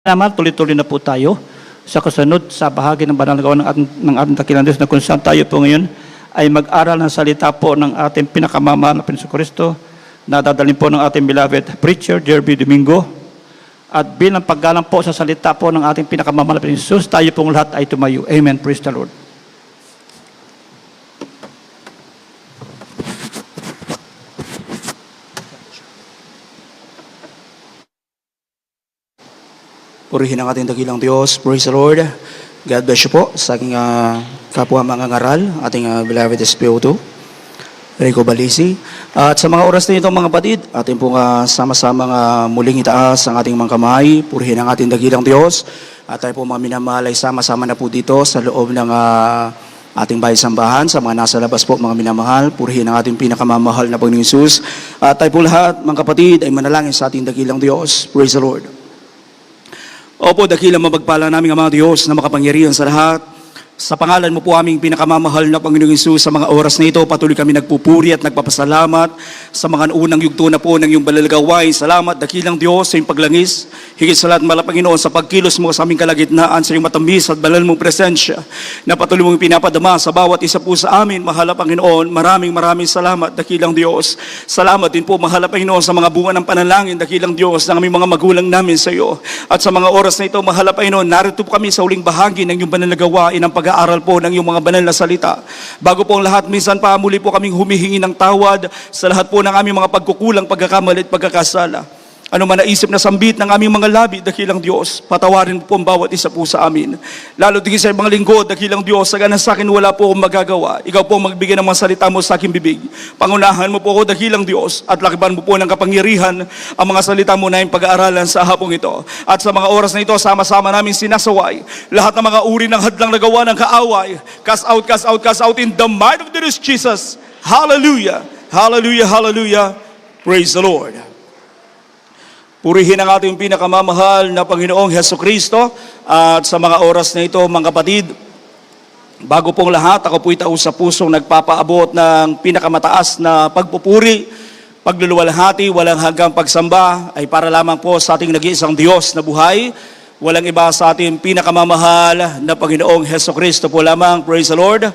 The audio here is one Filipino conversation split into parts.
Naman, tuloy-tuloy na po tayo sa kasunod sa bahagi ng banal na gawa ng ating dakilang Diyos na kung saan tayo po ngayon ay mag-aral ng salita po ng ating pinakamamahal na Panginoong Kristo na dadalhin po ng ating beloved preacher, Jerby Domingo. At bilang paggalang po sa salita po ng ating pinakamamahal na Panginoong Jesus, tayo pong lahat ay tumayo. Amen. Praise the Lord. Purihin ang ating dakilang Diyos. Praise the Lord. God bless you po sa aking kapwa mga ngaral, ating beloved SPO2, Rico Balisi. At sa mga oras na ito mga kapatid, ating pong sama-sama muling itaas ang ating mga kamay. Purihin ang ating dakilang Diyos. At tayo po mga minamahal ay sama-sama na po dito sa loob ng ating bahay sambahan. Sa mga nasa labas po mga minamahal, purihin ang ating pinakamamahal na Panginoong Hesus. At tayo po lahat mga kapatid ay manalangin sa ating dakilang Diyos. Praise the Lord. Opo, dakilang mapagpala namin ang mga Diyos na makapangyarihan sa lahat. Sa pangalan mo po aming pinakamamahal na Panginoong Hesus, sa mga oras na ito, patuloy kami nagpupuri at nagpapasalamat sa mga unang yugto na po ng iyong banal na gawain. Salamat, dakilang Diyos, sa iyong paglangis. Higit sa lahat, mahal na Panginoon, sa pagkilos mo sa aming kalagitnaan, sa iyong matamis at banal mong presensya, na patuloy mong pinapadama sa bawat isa po sa amin. Mahal na Panginoon, maraming salamat, dakilang Diyos. Salamat din po, mahal na Panginoon, sa mga bunga ng panalangin, dakilang Diyos, ng aming mga magulang namin sa iyo. At sa mga oras na ito, mahal na Panginoon, narito po kami sa uling bahagi ng iyong banal na gawain, ang pag-aaral po ng iyong mga banal na salita. Bago po ang lahat, minsan pa muli po kaming humihingi ng tawad sa lahat po ng aming mga pagkukulang, pagkakamali at pagkakasala. Ano man naisip na sambit ng aming mga labi, dakilang Diyos, patawarin po ang bawat isa po sa amin. Lalo digit sa mga lingkod, dakilang Diyos, sagana sa akin wala po akong magagawa. Ikaw po magbigay ng mga salita mo sa aking bibig. Pangunahan mo po ako, dakilang Diyos, at lakiban mo po ng kapangyarihan ang mga salita mo na yung pag-aaralan sa hapong ito. At sa mga oras na ito, sama-sama namin sinasaway lahat ng mga uri ng hadlang na gawa ng kaaway. Cast out in the might of the Lord Jesus. Hallelujah, hallelujah, hallelujah. Praise the Lord. Purihin ang ating pinakamamahal na Panginoong Hesukristo. At sa mga oras na ito, mga kapatid, bago pong lahat, ako po'y taos sa pusong nagpapaabot ng pinakamataas na pagpupuri, pagluluwalhati, walang hanggang pagsamba, ay para lamang po sa ating nag-iisang Diyos na buhay. Walang iba sa ating pinakamamahal na Panginoong Hesukristo po lamang. Praise the Lord.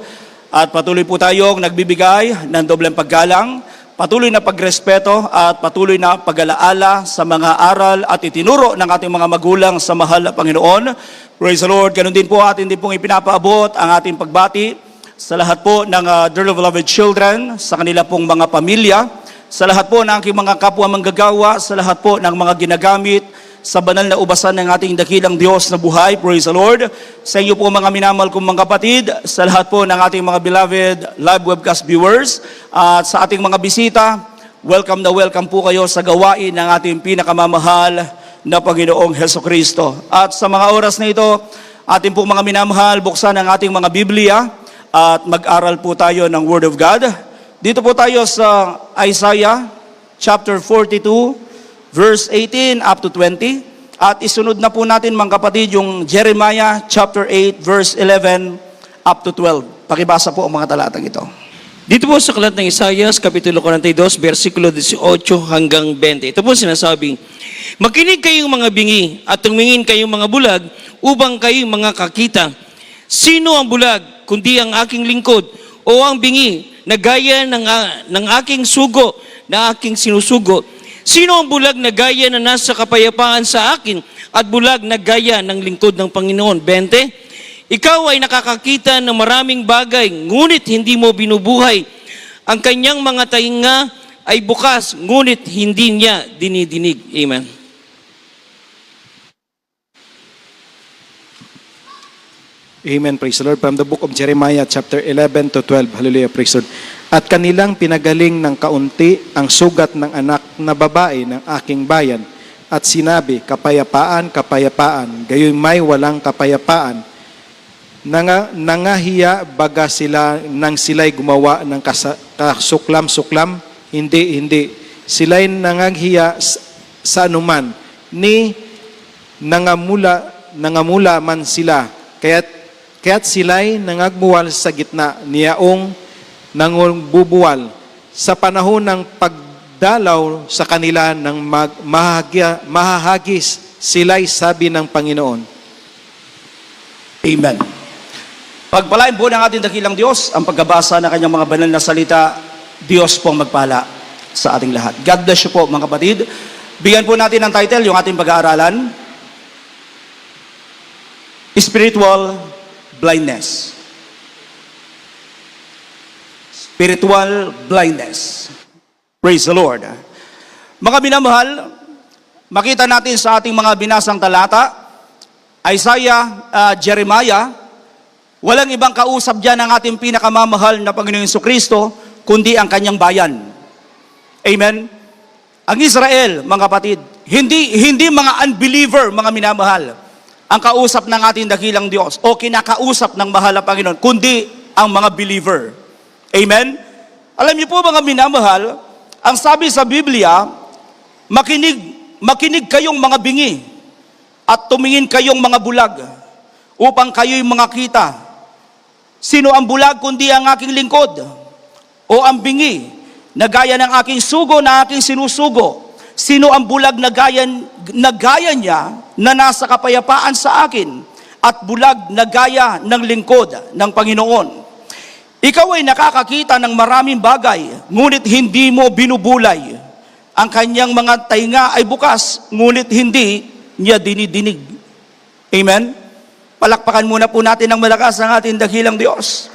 At patuloy po tayong nagbibigay ng dobleng paggalang, patuloy na pagrespeto at patuloy na pag-alaala sa mga aral at itinuro ng ating mga magulang sa mahal na Panginoon. Praise the Lord. Ganun din po atin din pong ipinapaabot ang ating pagbati sa lahat po ng dear beloved children, sa kanila pong mga pamilya, sa lahat po ng aking mga kapwa manggagawa, sa lahat po ng mga ginagamit sa banal na ubasan ng ating dakilang Diyos na buhay. Praise the Lord. Sa inyo po mga minamahal kong mga kapatid, sa lahat po ng ating mga beloved live webcast viewers, at sa ating mga bisita, welcome na welcome po kayo sa gawain ng ating pinakamamahal na Panginoong Hesukristo. At sa mga oras na ito, ating po mga minamahal, buksan ang ating mga Biblia at mag-aral po tayo ng Word of God. Dito po tayo sa Isaiah chapter 42, verse 18 up to 20. At isunod na po natin mga kapatid yung Jeremiah chapter 8 verse 11 up to 12. Pakibasa po ang mga talatang ito. Dito po sa kalat ng Isaiah, kapitulo 42, versikulo 18 hanggang 20. Ito po sinasabing, makinig kayong mga bingi at tumingin kayong mga bulag upang kayong mga kakita. Sino ang bulag kundi ang aking lingkod o ang bingi na gaya ng aking sugo na aking sinusugo? Sino ang bulag na gaya na nasa kapayapaan sa akin at bulag na gaya ng lingkod ng Panginoon? 20. Ikaw ay nakakakita ng maraming bagay, ngunit hindi mo binubuhay. Ang kanyang mga tainga ay bukas, ngunit hindi niya dinidinig. Amen. Amen, praise the Lord. From the book of Jeremiah, chapter 11 to 12. Hallelujah, praise the Lord. At kanilang pinagaling ng kaunti ang sugat ng anak na babae ng aking bayan. At sinabi, kapayapaan, kapayapaan, gayon may walang kapayapaan. Nangahiya baga sila nang sila'y gumawa ng kasuklam-suklam? Hindi. Sila'y nangahiya sa anuman, ni nangamula man sila. Kaya't sila'y nangagbuwal sa gitna, niyaong nangbubuwal. Sa panahon ng pagdalaw sa kanila ng mahahagis sila'y sabi ng Panginoon. Amen. Pagpalain po ng ating dakilang Diyos ang pagkabasa ng kanyang mga banal na salita. Diyos po ang magpala sa ating lahat. God bless you po mga kapatid. Bigyan po natin ng title yung ating pag-aaralan. Spiritual blindness. Spiritual blindness. Praise the Lord. Mga minamahal, makita natin sa ating mga binasang talata, Isaiah, Jeremiah, walang ibang kausap dyan ng ating pinakamamahal na Panginoong Jesucristo, kundi ang kanyang bayan. Amen? Ang Israel, mga kapatid, hindi mga unbeliever, mga minamahal, ang kausap ng ating dakilang Diyos o kinakausap ng mahal na Panginoon, kundi ang mga believer. Amen? Alam niyo po mga minamahal, ang sabi sa Biblia, makinig kayong mga bingi at tumingin kayong mga bulag upang kayo'y makita. Sino ang bulag kundi ang aking lingkod? O ang bingi na gaya ng aking sugo na aking sinusugo? Sino ang bulag na gaya niya na nasa kapayapaan sa akin at bulag na gaya ng lingkod ng Panginoon? Ikaw ay nakakakita ng maraming bagay, ngunit hindi mo binubulay. Ang kanyang mga tainga ay bukas, ngunit hindi niya dinidinig. Amen? Palakpakan muna po natin ng malakas ang ating dakilang Diyos.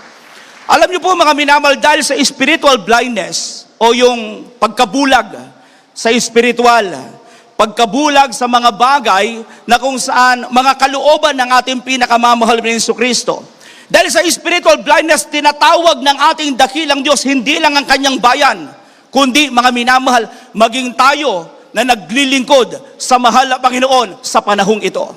Alam niyo po mga minamahal, dahil sa spiritual blindness o yung pagkabulag sa spiritual, pagkabulag sa mga bagay na kung saan mga kalooban ng ating pinakamamahal na Jesucristo. Dahil sa spiritual blindness, tinatawag ng ating dakilang Diyos, hindi lang ang kanyang bayan, kundi mga minamahal, maging tayo na naglilingkod sa mahal na Panginoon sa panahong ito.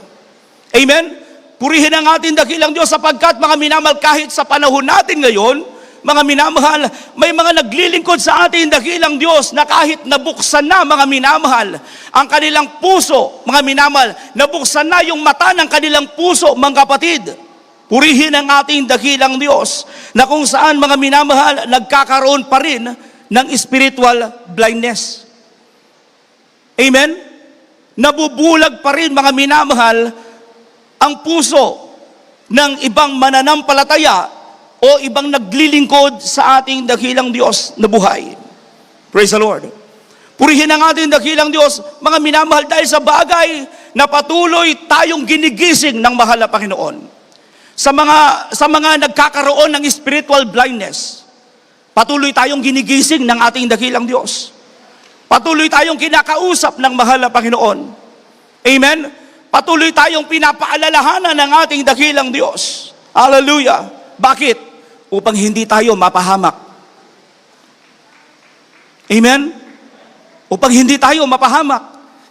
Amen? Purihin ang ating dakilang Diyos sapagkat mga minamahal, kahit sa panahon natin ngayon, mga minamahal, may mga naglilingkod sa ating dakilang Diyos na kahit nabuksan na mga minamahal ang kanilang puso, mga minamahal, nabuksan na yung mata ng kanilang puso, mga kapatid. Purihin ang ating dakilang Diyos na kung saan mga minamahal, nagkakaroon pa rin ng spiritual blindness. Amen? Nabubulag pa rin mga minamahal ang puso ng ibang mananampalataya o ibang naglilingkod sa ating dakilang Diyos na buhay. Praise the Lord. Purihin ang ating dakilang Diyos, mga minamahal, dahil sa bagay na patuloy tayong ginigising ng mahal na Panginoon. Sa mga nagkakaroon ng spiritual blindness, patuloy tayong ginigising ng ating dakilang Diyos. Patuloy tayong kinakausap ng mahal na Panginoon. Amen? Patuloy tayong pinapaalalahanan ng ating dakilang Diyos. Hallelujah. Bakit? Upang hindi tayo mapahamak. Amen? Upang hindi tayo mapahamak.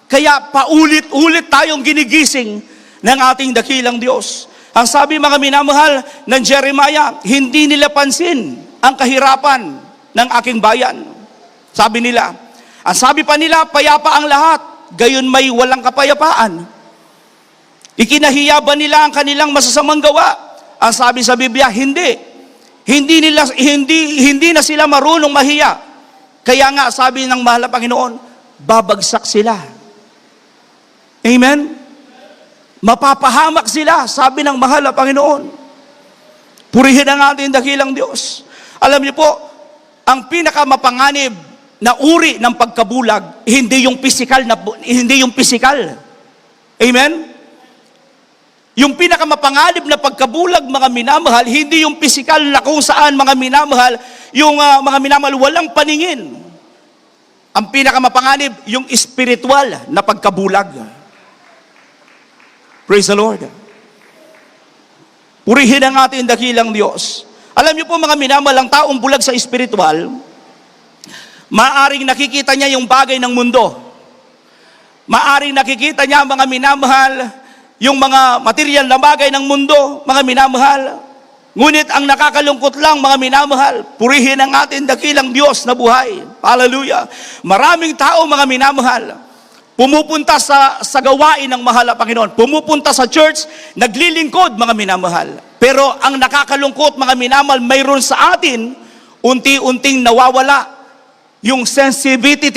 Kaya paulit-ulit tayong ginigising ng ating dakilang Diyos. Ang sabi mga minamahal ng Jeremiah, hindi nila pansin ang kahirapan ng aking bayan. Sabi nila, ang sabi pa nila, payapa ang lahat, gayon may walang kapayapaan. Ikinahiya ba nila ang kanilang masasamang gawa? Ang sabi sa Biblia, hindi. Hindi na sila marunong mahiya. Kaya nga sabi ng mahal na Panginoon, babagsak sila. Amen? Mapapahamak sila, sabi ng mahal na Panginoon. Purihin ang ating dakilang Diyos. Alam niyo po, ang pinakamapanganib na uri ng pagkabulag, hindi yung physical. Amen? Yung pinakamapanganib na pagkabulag, mga minamahal, hindi yung physical na kung saan mga minamahal, yung mga minamahal walang paningin. Ang pinakamapanganib, yung spiritual na pagkabulag. Praise the Lord. Purihin ang ating dakilang Diyos. Alam niyo po mga minamahal, ang taong bulag sa spiritual, maaring nakikita niya yung bagay ng mundo. Maaring nakikita niya mga minamahal, yung mga material na bagay ng mundo, mga minamahal. Ngunit ang nakakalungkot lang mga minamahal, purihin ang ating dakilang Diyos na buhay. Hallelujah. Maraming tao mga minamahal, pumupunta sa gawain ng mahal na Panginoon. Pumupunta sa church, naglilingkod mga minamahal. Pero ang nakakalungkot mga minamahal, mayroon sa atin, unti-unting nawawala yung sensitivity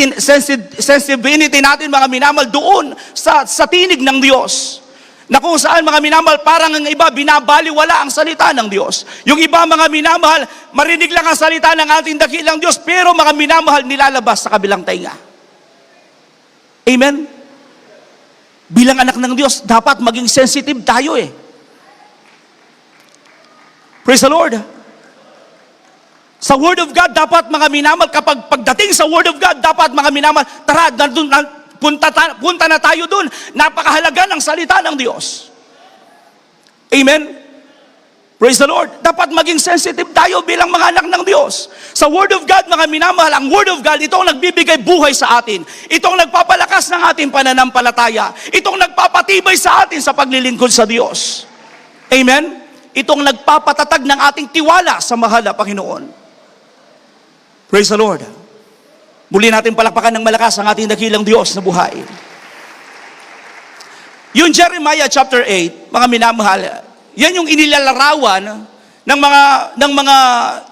natin, mga minamahal, doon sa tinig ng Diyos. Na kung saan, mga minamahal, parang ang iba binabaliwala ang salita ng Diyos. Yung iba, mga minamahal, marinig lang ang salita ng ating dakilang Diyos, pero mga minamahal, nilalabas sa kabilang tainga. Amen? Bilang anak ng Diyos, dapat maging sensitive tayo eh. Praise the Lord. Sa Word of God, dapat mga minamahal, kapag pagdating sa Word of God, dapat mga minamahal, tara, punta na tayo dun. Napakahalaga ng salita ng Diyos. Amen? Praise the Lord. Dapat maging sensitive tayo bilang mga anak ng Diyos. Sa Word of God, mga minamahal, ang Word of God, ito ang nagbibigay buhay sa atin. Ito ang nagpapalakas ng ating pananampalataya. Ito ang nagpapatibay sa atin sa paglilingkod sa Diyos. Amen? Ito ang nagpapatatag ng ating tiwala sa mahal na Panginoon. Praise the Lord. Muli natin palakpakan ng malakas ang ating dakilang Diyos na buhay. Yung Jeremiah chapter 8, mga minamahal, yan yung inilalarawan ng mga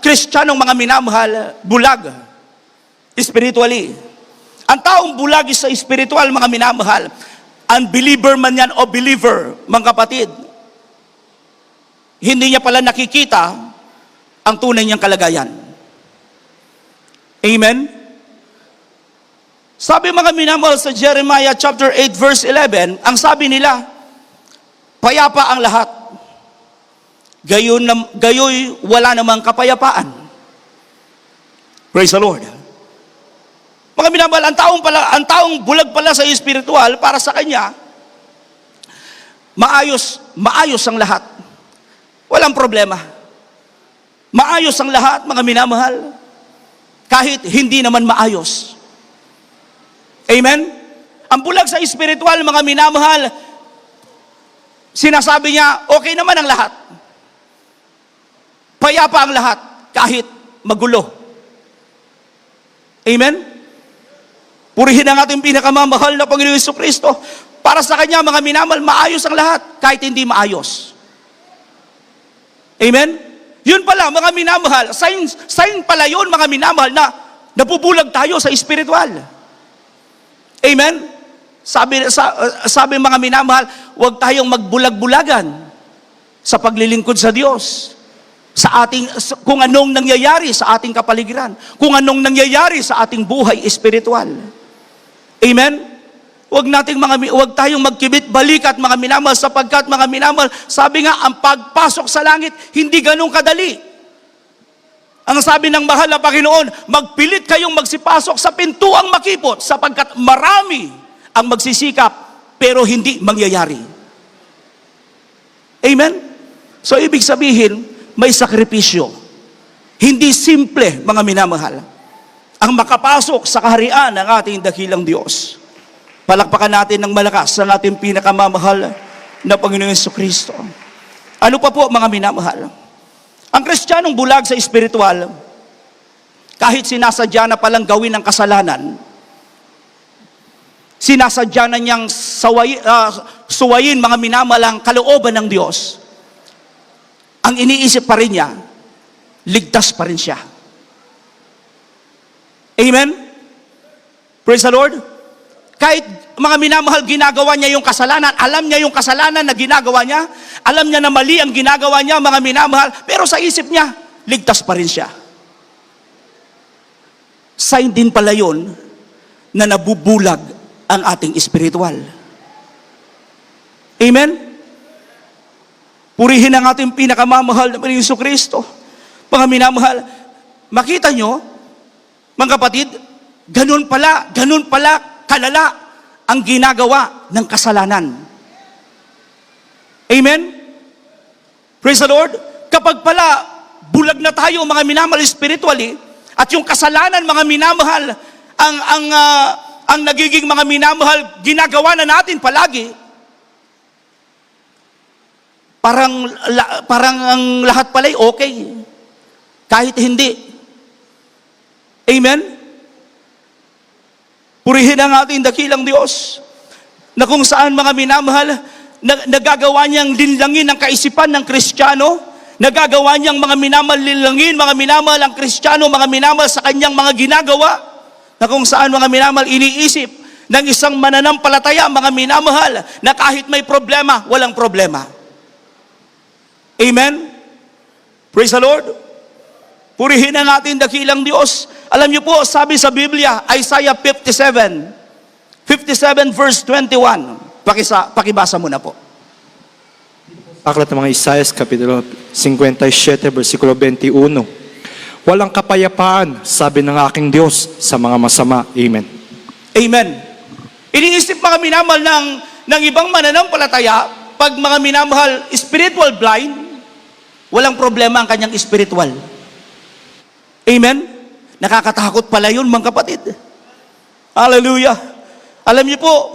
Kristiyanong mga minamahal, bulag, spiritually. Ang taong bulag sa spiritual, mga minamahal, unbeliever man yan o believer, mga kapatid, hindi niya pala nakikita ang tunay niyang kalagayan. Amen? Sabi mga minamahal sa Jeremiah chapter 8 verse 11, ang sabi nila, payapa ang lahat. Gayoy wala namang kapayapaan. Praise the Lord. Mga minamahal, ang taong bulag pala sa spiritual, para sa kanya, maayos ang lahat. Walang problema. Maayos ang lahat, mga minamahal. Kahit hindi naman maayos. Amen? Ang bulag sa spiritual, mga minamahal, sinasabi niya, okay naman ang lahat. Payapa ang lahat, kahit magulo. Amen? Purihin ang ating pinakamamahal na Panginoon Jesucristo. Para sa Kanya, mga minamahal, maayos ang lahat, kahit hindi maayos. Amen? Yun pala, mga minamahal, sign pala yun, mga minamahal, na nabubulag tayo sa spiritual. Amen? Sabi mga minamahal, huwag tayong magbulag-bulagan sa paglilingkod sa Diyos. Kung anong nangyayari sa ating kapaligiran, kung anong nangyayari sa ating buhay spiritual. Amen? Huwag tayong magkibit balikat, mga minamahal, sapagkat mga minamahal, sabi nga, ang pagpasok sa langit, hindi ganun kadali. Ang sabi ng mahal na Panginoon, magpilit kayong magsipasok sa pintuang makipot, sapagkat marami ang magsisikap, pero hindi mangyayari. Amen? So, ibig sabihin, may sakripisyo. Hindi simple, mga minamahal, ang makapasok sa kaharian ng ating dakilang Diyos. Palakpakan natin ng malakas ang ating pinakamamahal na Panginoon Jesucristo. Ano pa po, mga minamahal? Ang Kristiyanong bulag sa spiritual, kahit sinasadya na palang gawin ng kasalanan, sinasadya na niyang suwayin, mga minamahal, ang kalooban ng Diyos, ang iniisip pa rin niya, ligtas pa rin siya. Amen? Praise the Lord. Kahit mga minamahal, ginagawa niya yung kasalanan, alam niya yung kasalanan na ginagawa niya, alam niya na mali ang ginagawa niya, mga minamahal, pero sa isip niya, ligtas pa rin siya. Sign din pala yun na nabubulag ang ating spiritual. Amen? Purihin ang ating pinakamamahal na Panginoon Jesucristo. Mga minamahal, makita nyo, mga kapatid, ganun pala kalala ang ginagawa ng kasalanan. Amen? Praise the Lord. Kapag pala bulag na tayo, mga minamahal, spiritually, at yung kasalanan, mga minamahal, ang nagiging mga minamahal, ginagawa na natin palagi, parang ang lahat pala'y okay. Kahit hindi. Amen? Purihin ang ating dakilang Diyos, na kung saan, mga minamahal, nagagawa niyang linlangin ang kaisipan ng Kristiyano, nagagawa niyang mga minamahal linlangin, mga minamahal ang Kristiyano, mga minamahal sa kanyang mga ginagawa, na kung saan mga minamahal iniisip ng isang mananampalataya, mga minamahal, na kahit may problema, walang problema. Amen? Praise the Lord. Purihin ang ating dakilang Diyos. Alam niyo po, sabi sa Biblia, Isaiah 57 verse 21. Pakibasa mo na po. Aklat ng mga Isaias, Kapitulo 57, versikulo 21. Walang kapayapaan, sabi ng aking Diyos, sa mga masama. Amen. Amen. Iniisip mga minamahal ng ibang mananampalataya, pag mga minamahal spiritual blind, walang problema ang kanyang spiritual. Amen? Nakakatakot pala yun, mga kapatid. Hallelujah. Alam niyo po,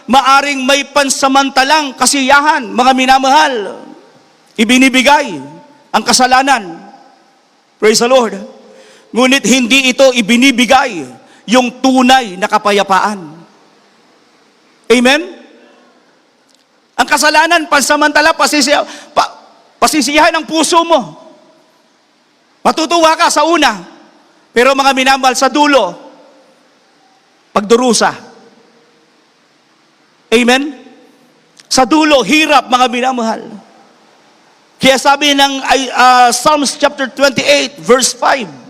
maaring may pansamantalang kasiyahan, mga minamahal. Ibinibigay ang kasalanan. Praise the Lord. Ngunit hindi ito ibinibigay yung tunay na kapayapaan. Amen? Ang kasalanan, pansamantala, pasisiyahan ang puso mo. Matutuwa ka sa una. Pero mga minamahal, sa dulo, pagdurusa. Amen? Sa dulo, hirap, mga minamahal. Kaya sabi ng Psalms chapter 28, verse 5.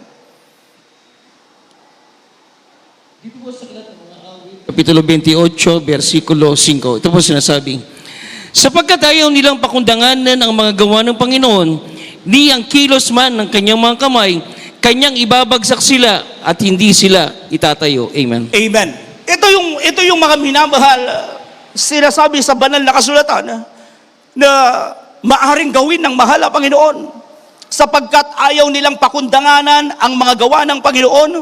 Kapitulo 28, versikulo 5. Ito po sinasabi, sapagkat ayaw nilang pakundanganan ang mga gawa ng Panginoon, ni ang kilos man ng kanyang mga kamay, kanyang ibabagsak sila at hindi sila itatayo. Amen. Amen. Ito yung mga minamahal, sinasabi sa banal na kasulatan na maaring gawin ng mahal ang Panginoon, sapagkat ayaw nilang pakundanganan ang mga gawa ng Panginoon,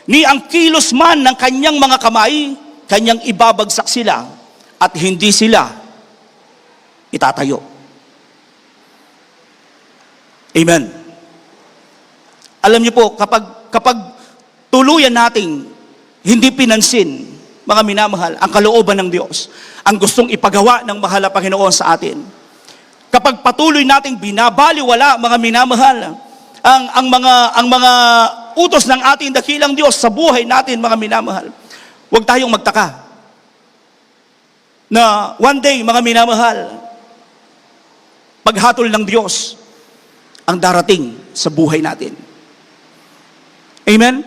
ni ang kilos man ng kanyang mga kamay, kanyang ibabagsak sila at hindi sila itatayo. Amen. Alam niyo po, kapag tuluyan nating hindi pinansin, mga minamahal, ang kalooban ng Diyos, ang gustong ipagawa ng mahal na Panginoon sa atin, kapag patuloy nating binabaliwala, mga minamahal, ang mga utos ng ating dakilang Diyos sa buhay natin, mga minamahal, huwag tayong magtaka na one day, mga minamahal, paghatol ng Diyos ang darating sa buhay natin. Amen?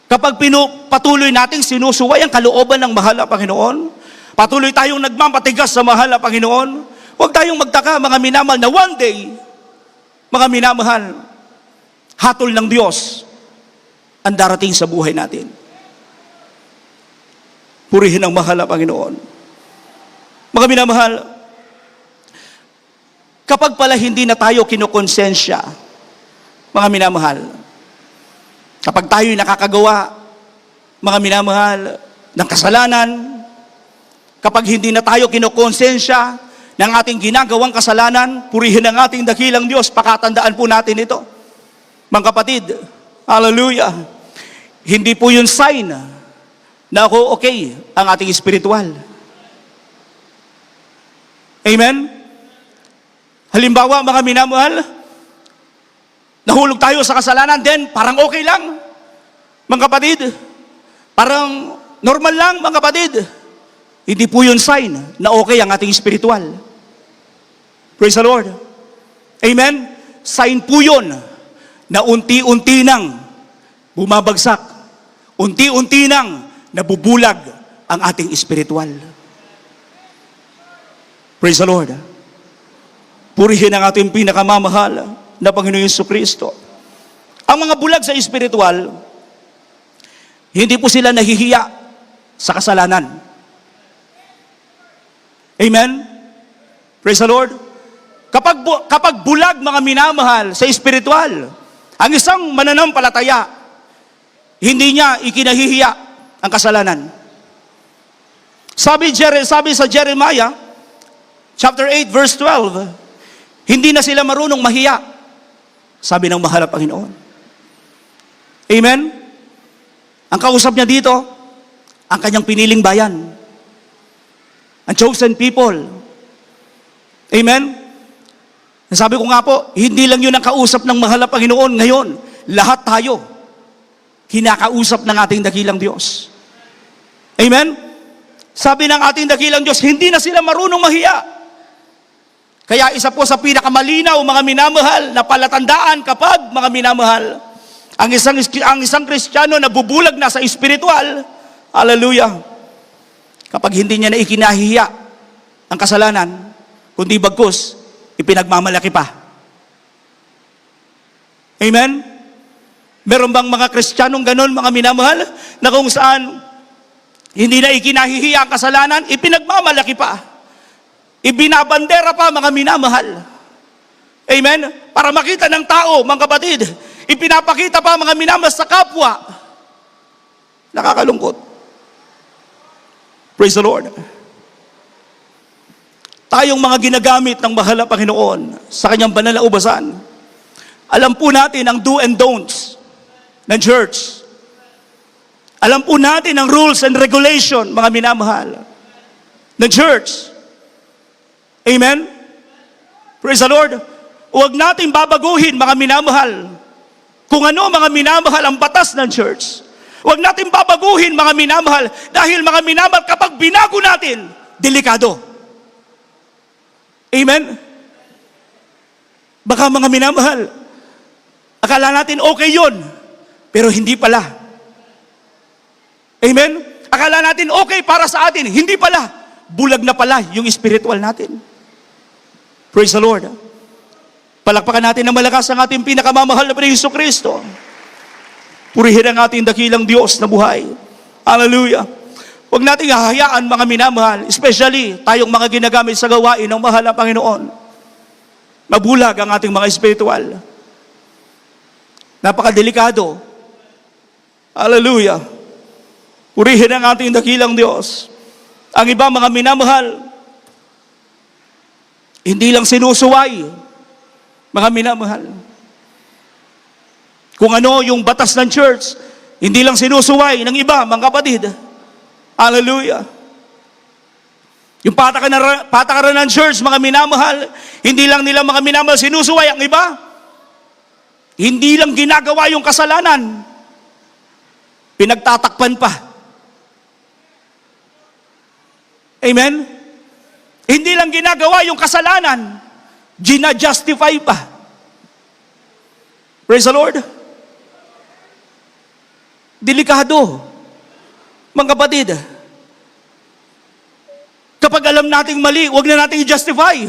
Kapag patuloy nating sinusuway ang kalooban ng mahal na Panginoon, patuloy tayong nagmamatigas sa mahal na Panginoon, huwag tayong magtaka, mga minamahal, na one day, mga minamahal, hatol ng Diyos ang darating sa buhay natin. Purihin ang mahal na Panginoon. Mga minamahal, kapag pala hindi na tayo kinukonsensya, mga minamahal, kapag tayo'y nakakagawa, mga minamahal, ng kasalanan, kapag hindi na tayo kinukonsensya ng ating ginagawang kasalanan, purihin ang ating dakilang Diyos, pakatandaan po natin ito. Mga kapatid, hallelujah, hindi po yun sign na ako okay ang ating spiritual. Amen? Halimbawa, mga minamahal, nahulog tayo sa kasalanan, then parang okay lang. Mga kapatid, parang normal lang, mga kapatid. Hindi po yun sign na okay ang ating spiritual. Praise the Lord. Amen? Sign po yun na unti-unti nang bumabagsak, unti-unti nang nabubulag ang ating spiritual. Praise the Lord. Purihin ang ating pinakamamahal na Panginoon Jesucristo. Ang mga bulag sa spiritual, hindi po sila nahihiya sa kasalanan. Amen? Praise the Lord. Kapag bulag, mga minamahal, sa spiritual, ang isang mananampalataya, hindi niya ikinahihiya ang kasalanan. Sabi sa Jeremiah, chapter 8, verse 12, hindi na sila marunong mahiya, sabi ng mahal na Panginoon. Amen? Ang kausap niya dito, ang kanyang piniling bayan, ang chosen people. Amen? Sabi ko nga po, hindi lang yun ang kausap ng mahal na Panginoon ngayon. Lahat tayo. kinakausap ng ating dakilang Diyos. Amen? Sabi ng ating dakilang Diyos, hindi na sila marunong mahiya. Kaya isa po sa pinakamalinaw, mga minamahal, na palatandaan kapag, mga minamahal, ang isang Kristiyano na bubulag na sa espiritual, hallelujah, kapag hindi niya na ikinahihiya ang kasalanan, kundi bagkus, ipinagmamalaki pa. Amen? Meron bang mga Kristiyanong ganon, mga minamahal, na kung saan hindi na ikinahihiya ang kasalanan, ipinagmamalaki pa. Ibinabandera pa, mga minamahal. Amen? Para makita ng tao, mga kapatid, ipinapakita pa, mga minamahal, sa kapwa. Nakakalungkot. Praise the Lord. Tayong mga ginagamit ng mahal na Panginoon sa kanyang banal na ubasan, alam po natin ang do and don'ts ng church. Alam po natin ang rules and regulation, mga minamahal, ng church. Amen? Praise the Lord. Huwag natin babaguhin, mga minamahal, kung ano, mga minamahal, ang batas ng church. Huwag natin babaguhin, mga minamahal, dahil, mga minamahal, kapag binago natin, delikado. Amen? Baka, mga minamahal, akala natin okay yun, pero hindi pala. Amen? Akala natin okay para sa atin, hindi pala. Bulag na pala yung spiritual natin. Praise the Lord. Palakpakan natin na malakas ang ating pinakamamahal na Hesus Kristo. Purihin ang ating dakilang Diyos na buhay. Hallelujah. Huwag nating hahayaan, mga minamahal, especially tayong mga ginagamit sa gawain ng mahal na Panginoon. Mabulag ang ating mga spiritual. Napakadelikado. Hallelujah. Purihin ang ating dakilang Diyos. Ang iba, mga minamahal, hindi lang sinusuway, mga minamahal. Kung ano yung batas ng church, hindi lang sinusuway ng iba, mga kapatid. Hallelujah. Yung patakaran ng church, mga minamahal, hindi lang nila, mga minamahal, sinusuway ang iba. Hindi lang ginagawa yung kasalanan, pinagtatakpan pa. Amen? Hindi lang ginagawa yung kasalanan, gina-justify pa. Praise the Lord. Delikado, mga kapatid. Kapag alam nating mali, huwag na nating i-justify.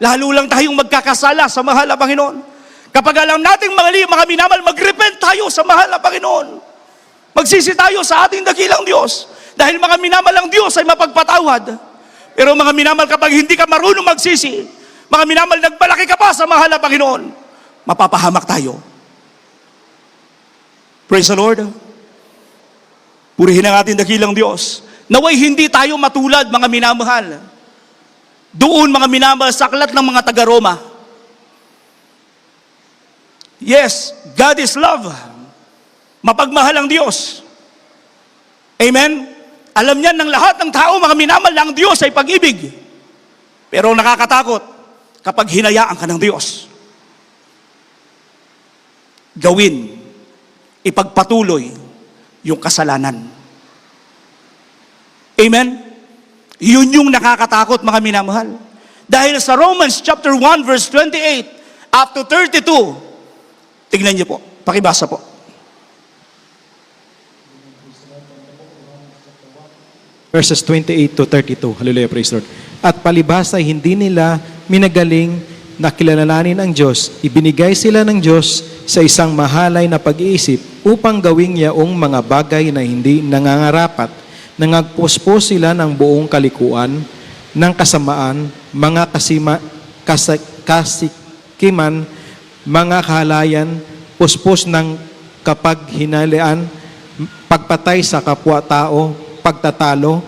Lalo lang tayong magkakasala sa mahal na Panginoon. Kapag alam nating mali, mga minamahal, mag-repent tayo sa mahal na Panginoon. Magsisi tayo sa ating dakilang Diyos. Dahil, mga minamahal, ang Diyos ay mapagpatawad. Pero, mga minamahal, kapag hindi ka marunong magsisi, mga minamahal, nagpalaki ka pa sa mahal na Panginoon, mapapahamak tayo. Praise the Lord. Purihin ang ating dakilang Diyos. Naway hindi tayo matulad, mga minamahal. Doon, mga minamahal, sa aklat ng mga taga-Roma. Yes, God is love. Mapagmahal ang Diyos. Amen? Alam niyan ng lahat ng tao, mga minamahal, na ang Diyos ay pag-ibig. Pero nakakatakot kapag hinayaan ka ng Diyos. Gawin, ipagpatuloy yung kasalanan. Amen? Yun yung nakakatakot, mga minamahal. Dahil sa Romans chapter 1 verse 28 up to 32, tignan niyo po, pakibasa po. Verses 28 to 32. Hallelujah, praise Lord. At palibhas ay hindi nila minagaling na kilalanin ang Diyos. Ibinigay sila ng Diyos sa isang mahalay na pag-iisip upang gawing yaong mga bagay na hindi nangangarapat. Nangagpuspos sila ng buong kalikuan, ng kasamaan, mga kasikiman, mga kahalayan, puspos ng kapaghinalian, pagpatay sa kapwa-tao, pagtatalo,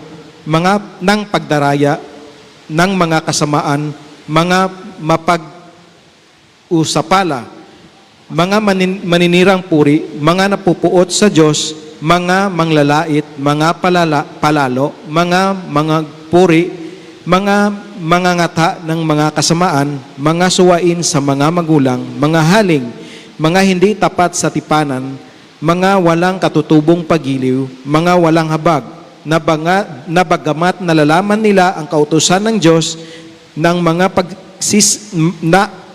ng pagdaraya, ng mga kasamaan, mga mapag-usapala, mga maninirang puri, mga napupuot sa Diyos, mga manglalait, mga palalo, mga puri, mga mangangata ng mga kasamaan, mga suwain sa mga magulang, mga haling, mga hindi tapat sa tipanan, mga walang katutubong pagiliw, mga walang habag, na bagamat nalalaman nila ang kautusan ng Diyos ng mga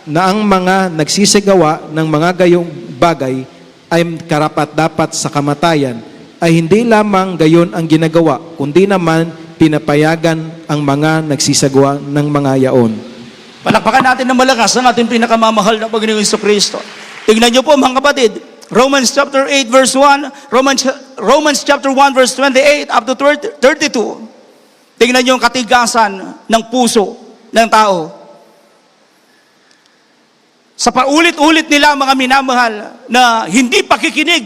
na ang mga nagsisigawa ng mga gayong bagay ay karapat-dapat sa kamatayan, ay hindi lamang gayon ang ginagawa, kundi naman pinapayagan ang mga nagsisagawa ng mga yaon. Palakpakan natin ng malakas ang ating pinakamamahal na Panginoong Jesucristo. Tingnan niyo po mga kapatid, Romans chapter 8 verse 1, Romans chapter 1 verse 28 up to 32. Tingnan niyo ang katigasan ng puso ng tao. Sa paulit-ulit nila mga minamahal na hindi pakikinig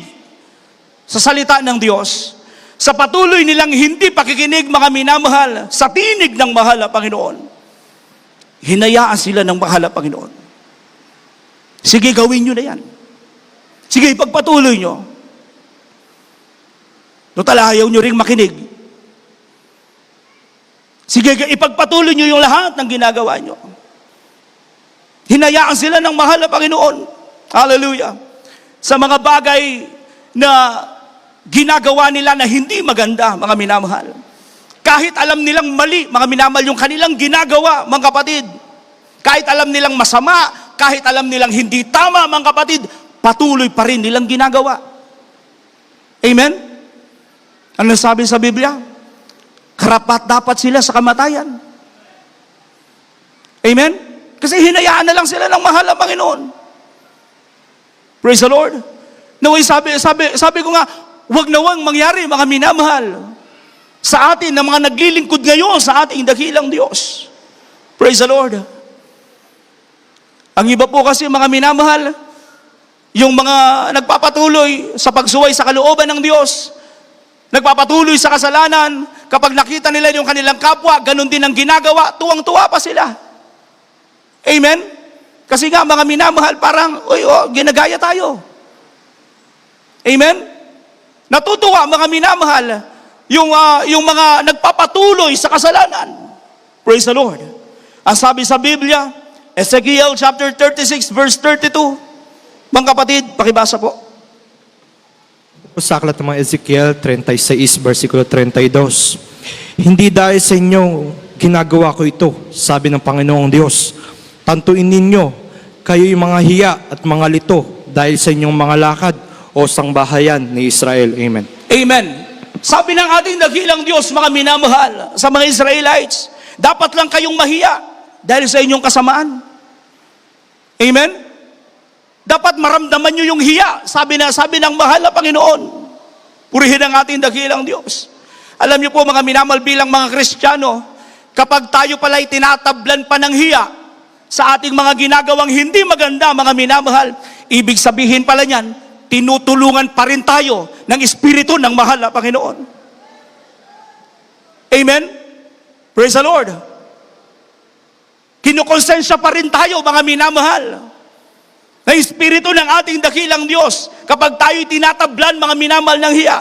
sa salita ng Diyos, sa patuloy nilang hindi pakikinig mga minamahal sa tinig ng mahal na Panginoon, hinayaan sila ng mahal na Panginoon. Sige, gawin nyo na yan. Sige, ipagpatuloy nyo. Total, ayaw nyo ring makinig. Sige, ipagpatuloy nyo yung lahat ng ginagawa nyo. Hinayaan sila ng mahal na Panginoon. Hallelujah. Sa mga bagay na ginagawa nila na hindi maganda, mga minamahal. Kahit alam nilang mali, mga minamahal, yung kanilang ginagawa, mga kapatid. Kahit alam nilang masama, kahit alam nilang hindi tama, mga kapatid, patuloy pa rin nilang ginagawa. Amen? Ano sabi sa Biblia? Karapat dapat sila sa kamatayan. Amen? Kasi hinayaan na lang sila ng mahal na Panginoon. Praise the Lord. Naway sabi ko nga, wag na wag mangyari mga minamahal sa atin na mga naglilingkod ngayon sa ating dakilang Diyos. Praise the Lord. Ang iba po kasi mga minamahal, yung mga nagpapatuloy sa pagsuway sa kalooban ng Diyos, nagpapatuloy sa kasalanan, kapag nakita nila yung kanilang kapwa, ganun din ang ginagawa, tuwang-tuwa pa sila. Amen? Kasi nga mga minamahal, parang, ginagaya tayo. Amen? Natutuwa mga minamahal, yung mga nagpapatuloy sa kasalanan. Praise the Lord. Ang sabi sa Biblia, Ezekiel chapter 36 verse 32. Mga kapatid, pakibasa po. Sa aklat ng mga Ezekiel 36, versikulo 32. Hindi dahil sa inyo ginagawa ko ito, sabi ng Panginoong Diyos. Tantuin ninyo, kayo'y mga hiya at mga lito dahil sa inyong mga lakad o sangbahayan ni Israel. Amen. Amen. Sabi ng ating dakilang Diyos, mga minamahal, sa mga Israelites, dapat lang kayong mahiya dahil sa inyong kasamaan. Amen? Dapat maramdaman nyo yung hiya, sabi ng mahal na Panginoon. Purihin ang ating dakilang Diyos. Alam niyo po mga minamahal bilang mga Kristiyano, kapag tayo pala'y tinatablan pa ng hiya sa ating mga ginagawang hindi maganda, mga minamahal, ibig sabihin pala niyan, tinutulungan pa rin tayo ng Espiritu ng mahal na Panginoon. Amen? Praise the Lord. Kinukonsensya pa rin tayo, mga minamahal, na Espiritu ng ating dakilang Diyos kapag tayo'y tinatablan, mga minamahal, ng hiya.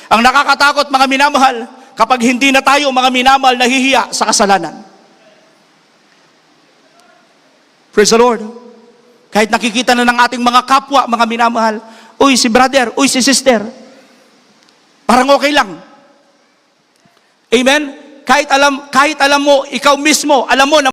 Ang nakakatakot, mga minamahal, kapag hindi na tayo, mga minamahal, nahihiya sa kasalanan. Praise the Lord. Kahit nakikita na ng ating mga kapwa, mga minamahal, uy, si brother, uy, si sister, parang okay lang. Amen? Kahit alam mo, ikaw mismo, alam mo na